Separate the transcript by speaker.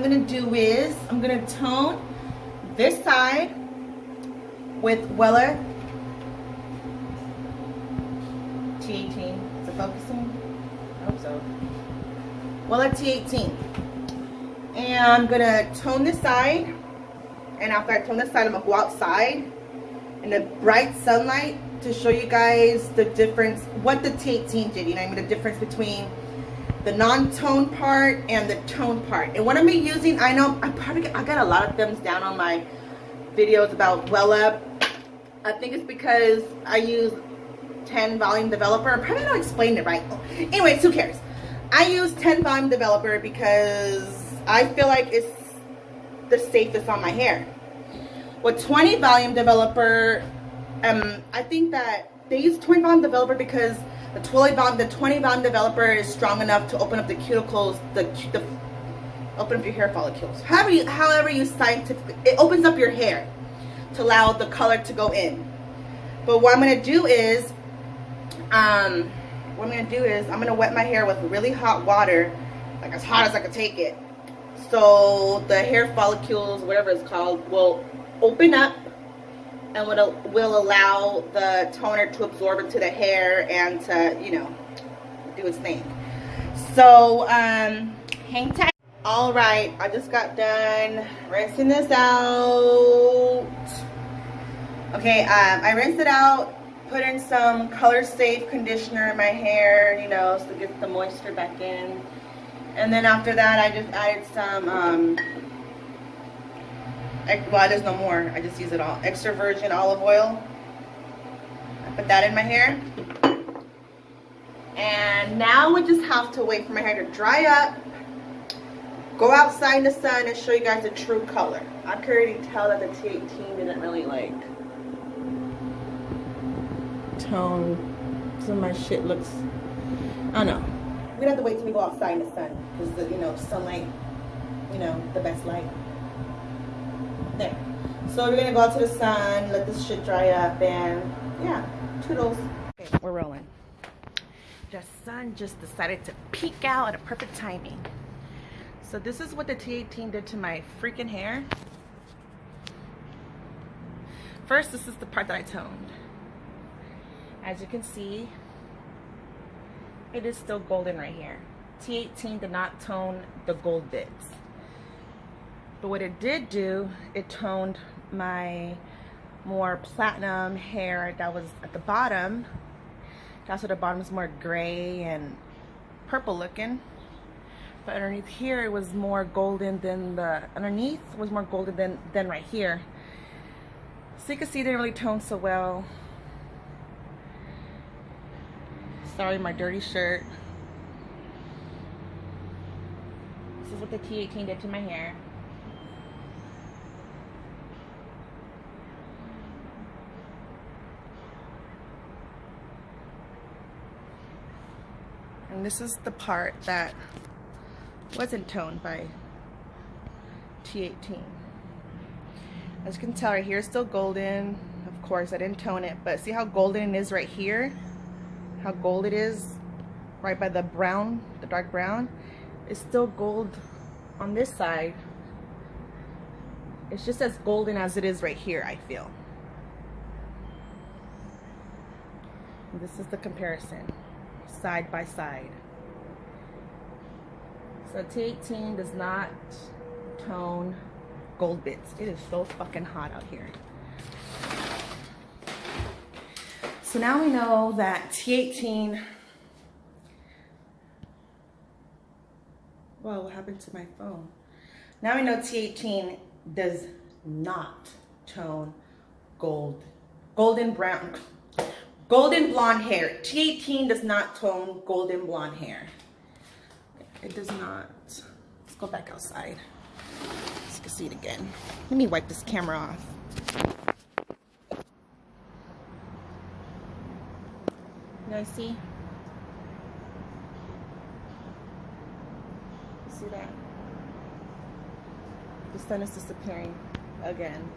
Speaker 1: gonna do is I'm gonna tone this side with Wella T18. Is it focusing? I hope so. Wella T18. And I'm gonna tone this side. And after I tone this side, I'm gonna go outside in the bright sunlight to show you guys the difference, what the T18 did. You know what I mean? The difference between the non-tone part and the tone part. And what I'm using, I know I got a lot of thumbs down on my videos about Wella. I think it's because I use 10 volume developer. I probably don't explain it right. Anyways, who cares? I use 10 volume developer because I feel like it's the safest on my hair. With 20 volume developer, I think that they use 20 volume developer because the 20 volume developer is strong enough to open up the cuticles, open up your hair follicles. However you scientifically, it opens up your hair to allow the color to go in. But what I'm gonna do is, I'm gonna wet my hair with really hot water, like as hot as I can take it. So the hair follicles, whatever it's called, will open up and will allow the toner to absorb into the hair and to, you know, do its thing. So, hang tight. All right, I just got done rinsing this out. Okay, I rinsed it out, put in some color safe conditioner in my hair, you know, so to get the moisture back in. And then after that, I just added some, well, there's no more. I just use it all. Extra virgin olive oil. I put that in my hair. And now we just have to wait for my hair to dry up, go outside in the sun, and show you guys the true color. I could already tell that the T18 didn't really like tone. Some of my shit looks, I don't know. We're gonna have to wait till we go outside in the sun because the, you know, sunlight, you know, the best light. There. So we're gonna go out to the sun, let this shit dry up, and yeah, toodles. Okay, we're rolling. The sun just decided to peek out at a perfect timing. So this is what the T18 did to my freaking hair. First, this is the part that I toned. As you can see, it is still golden right here. T18 did not tone the gold bits. But what it did do, it toned my more platinum hair that was at the bottom. That's why the bottom is more gray and purple looking. But underneath here, it was more golden than underneath was more golden than right here. So you can see it didn't really tone so well. Sorry, my dirty shirt. This is what the T18 did to my hair. And this is the part that wasn't toned by T18. As you can tell, right here is still golden. Of course, I didn't tone it, but see how golden it is right here? How gold it is right by the brown, the dark brown. It's still gold on this side. It's just as golden as it is right here, I feel. And this is the comparison, side by side. So T18 does not tone gold bits. It is so fucking hot out here. So now we know that T18, whoa, what happened to my phone? Now we know T18 does not tone golden blonde hair. T18 does not tone golden blonde hair. It does not. Let's go back outside so you can see it again. Let me wipe this camera off. You guys see? You see that? The sun is disappearing again.